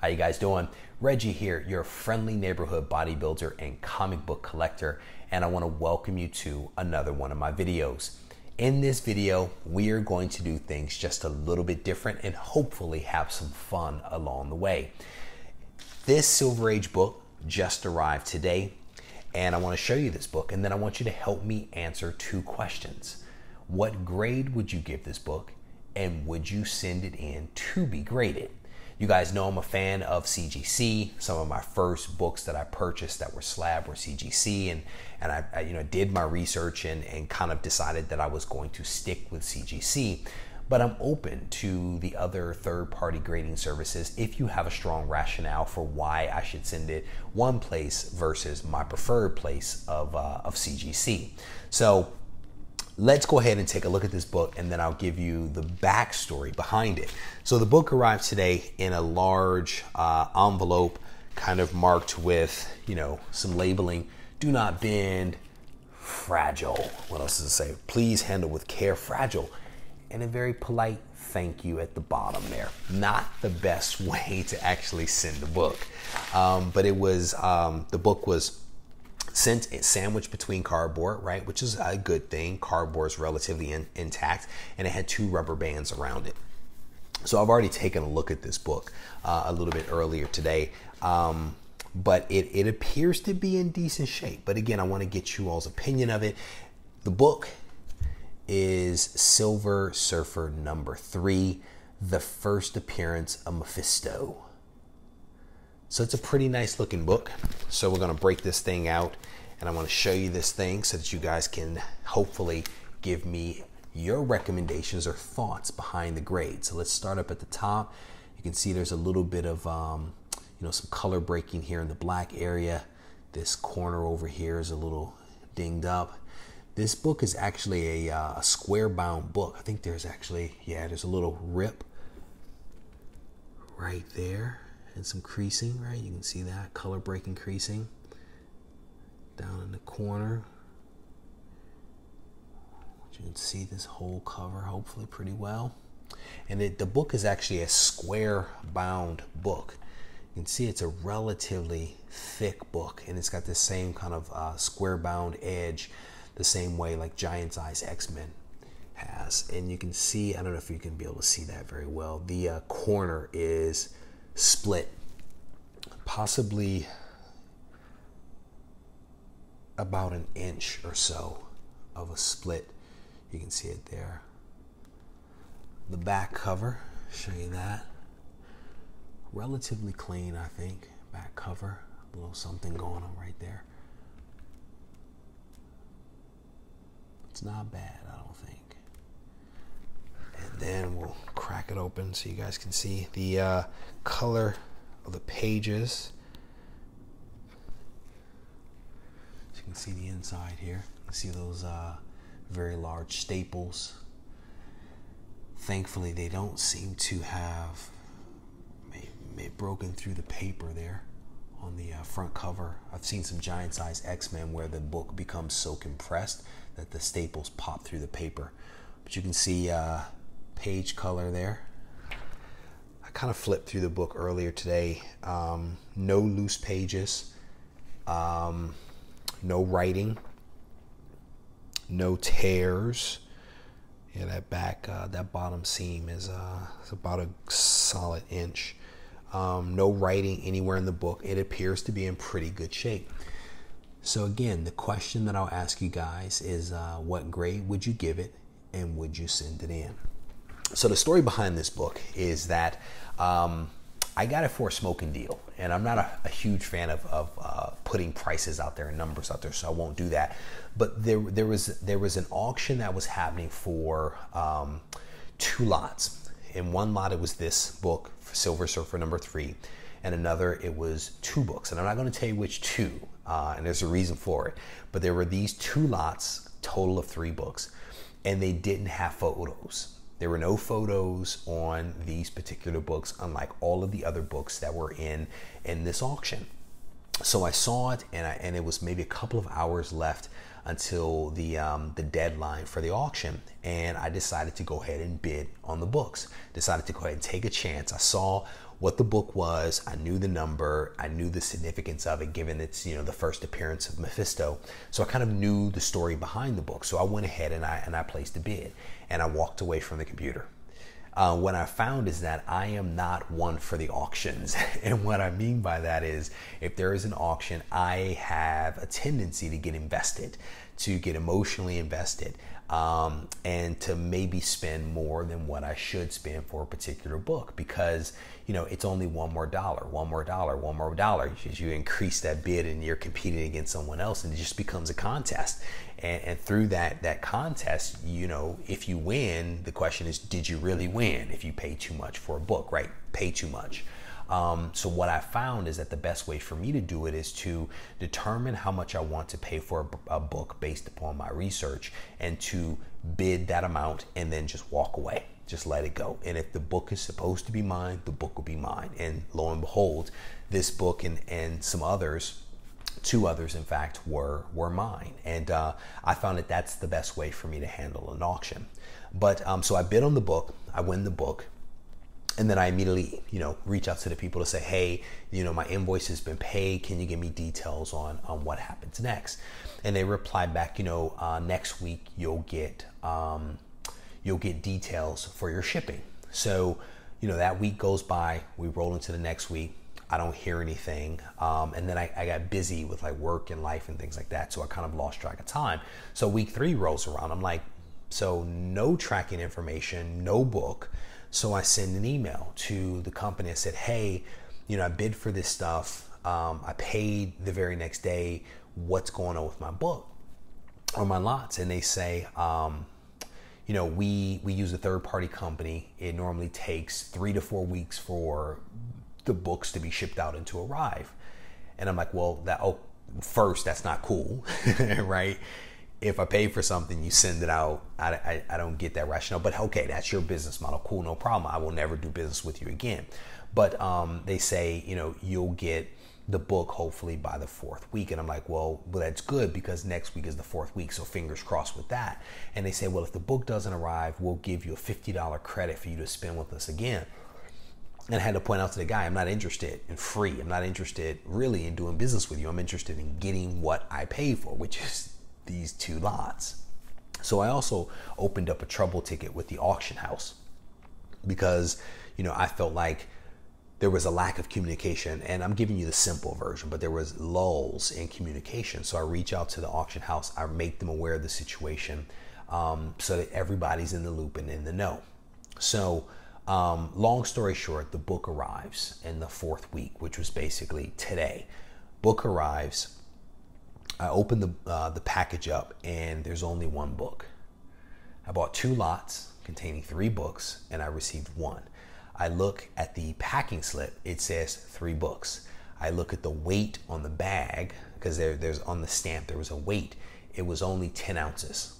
How you guys doing? Reggie here, your friendly neighborhood bodybuilder and comic book collector, and I want to welcome you to another one of my videos. In this video, we are going to do things just a little bit different and hopefully have some fun along the way. This Silver Age book just arrived today, and I want to show you this book, and then I want you to help me answer two questions. What grade would you give this book, and would you send it in to be graded? You guys know I'm a fan of CGC. Some of my first books that I purchased that were slab were CGC, and I did my research and kind of decided that I was going to stick with CGC. But I'm open to the other third-party grading services if you have a strong rationale for why I should send it one place versus my preferred place of CGC. So let's go ahead and take a look at this book, and then I'll give you the backstory behind it. So the book arrived today in a large envelope, kind of marked with, some labeling. Do not bend, fragile. What else does it say? Please handle with care, fragile. And a very polite thank you at the bottom there. Not the best way to actually send the book. But it was, the book was sent sandwiched between cardboard, right? Which is a good thing. Cardboard is relatively intact, and it had two rubber bands around it. So I've already taken a look at this book a little bit earlier today, but it appears to be in decent shape. But again, I want to get you all's opinion of it. The book is Silver Surfer number 3, the first appearance of Mephisto. So it's a pretty nice looking book. So we're going to break this thing out, and I want to show you this thing so that you guys can hopefully give me your recommendations or thoughts behind the grade. So let's start up at the top. You can see there's a little bit of some color breaking here in the black area. This corner over here is a little dinged up. This book is actually a square bound book. I think there's actually, there's a little rip right there. And some creasing, right? You can see that color breaking creasing down in the corner. You can see this whole cover hopefully pretty well. And the book is actually a square bound book. You can see it's a relatively thick book, and it's got the same kind of square bound edge, the same way like Giant Size X-Men has. And you can see, I don't know if you can be able to see that very well, the corner is split possibly about an inch or so of a split. You can see it there. The back cover, show you that. Relatively clean, I think. Back cover, a little something going on right there. It's not bad, I don't think. And then we'll crack it open so you guys can see the color of the pages. So you can see the inside here. You can see those very large staples. Thankfully, they don't seem to have broken through the paper there on the front cover. I've seen some Giant Size X-Men where the book becomes so compressed that the staples pop through the paper. But you can see page color there. I kind of flipped through the book earlier today. No loose pages, no writing, no tears. Yeah, that back, that bottom seam is about a solid inch. No writing anywhere in the book. It appears to be in pretty good shape. So again, the question that I'll ask you guys is what grade would you give it, and would you send it in? So the story behind this book is that I got it for a smoking deal, and I'm not a huge fan of putting prices out there and numbers out there, so I won't do that. But there was an auction that was happening for 2 lots. In one lot, it was this book, Silver Surfer number 3, and another, it was 2 books. And I'm not going to tell you which 2, and there's a reason for it. But there were these 2 lots, total of 3 books, and they didn't have photos. There were no photos on these particular books, unlike all of the other books that were in this auction. So I saw it, and it was maybe a couple of hours left until the deadline for the auction, and I decided to go ahead and bid on the books. Decided to go ahead and take a chance. I saw what the book was. I knew the number. I knew the significance of it, given its, the first appearance of Mephisto. So I kind of knew the story behind the book. So I went ahead and I placed a bid, and I walked away from the computer. What I found is that I am not one for the auctions. And what I mean by that is, if there is an auction, I have a tendency to get invested, to get emotionally invested, and to maybe spend more than what I should spend for a particular book, because it's only one more dollar. As you increase that bid and you're competing against someone else, and it just becomes a contest. And through that contest, if you win, the question is, did you really win? If you pay too much for a book, right? Pay too much. So what I found is that the best way for me to do it is to determine how much I want to pay for a book based upon my research, and to bid that amount and then just walk away. Just let it go. And if the book is supposed to be mine, the book will be mine. And lo and behold, this book and some others, 2 others in fact, were mine. And I found that that's the best way for me to handle an auction. But so I bid on the book, I win the book, and then I immediately reach out to the people to say, hey, my invoice has been paid. Can you give me details on what happens next? And they replied back, next week you'll get details for your shipping. So that week goes by, we roll into the next week. I don't hear anything. And then I got busy with like work and life and things like that. So I kind of lost track of time. So week 3 rolls around. I'm like, so no tracking information, no book. So I send an email to the company. I said, hey, I bid for this stuff. I paid the very next day. What's going on with my book or my lots? And they say, we use a third-party company. It normally takes 3 to 4 weeks for the books to be shipped out and to arrive. And I'm like, well, first, that's not cool, right? If I pay for something, you send it out. I don't get that rationale, but okay, that's your business model. Cool, no problem. I will never do business with you again. But they say, you'll get the book hopefully by the 4th week. And I'm like, well, that's good, because next week is the 4th week. So fingers crossed with that. And they say, well, if the book doesn't arrive, we'll give you a $50 credit for you to spend with us again. And I had to point out to the guy, I'm not interested in free. I'm not interested really in doing business with you. I'm interested in getting what I paid for, which is these 2 lots. So I also opened up a trouble ticket with the auction house, because I felt like there was a lack of communication, and I'm giving you the simple version, but there was lulls in communication. So I reach out to the auction house. I make them aware of the situation, so that everybody's in the loop and in the know. So long story short, the book arrives in the 4th week, which was basically today. Book arrives. I opened the package up, and there's only 1 book. I bought 2 lots containing 3 books, and I received 1. I look at the packing slip. It says 3 books. I look at the weight on the bag, because there's on the stamp there was a weight. It was only 10 ounces.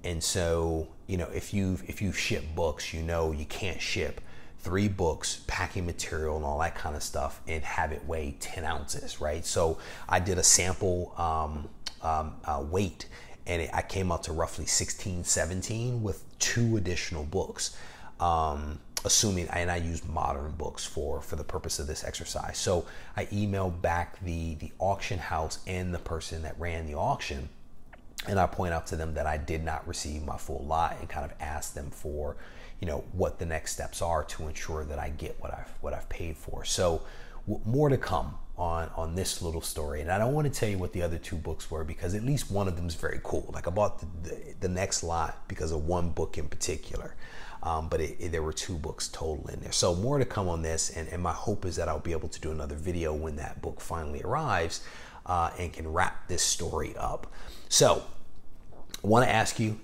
And so if you've shipped books, you can't ship 3 books, packing material and all that kind of stuff, and have it weigh 10 ounces, right? So I did a sample weight, and I came out to roughly 16, 17 with 2 additional books, assuming, and I used modern books for the purpose of this exercise. So I emailed back the auction house and the person that ran the auction, and I point out to them that I did not receive my full lot, and kind of ask them for what the next steps are to ensure that I get what I've paid for. So more to come on this little story. And I don't want to tell you what the other 2 books were, because at least one of them is very cool. Like I bought the next lot because of 1 book in particular. But there were 2 books total in there. So more to come on this. And my hope is that I'll be able to do another video when that book finally arrives, and can wrap this story up. So I want to ask you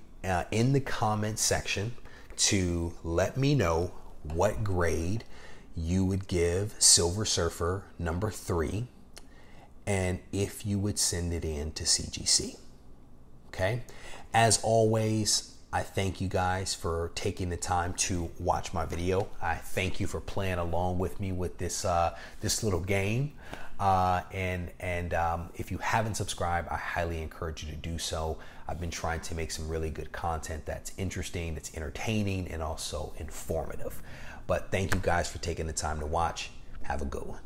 in the comments section to let me know what grade you would give Silver Surfer number 3, and if you would send it in to CGC. Okay? As always, I thank you guys for taking the time to watch my video. I thank you for playing along with me with this little game. And if you haven't subscribed, I highly encourage you to do so. I've been trying to make some really good content that's interesting, that's entertaining, and also informative. But thank you guys for taking the time to watch. Have a good one.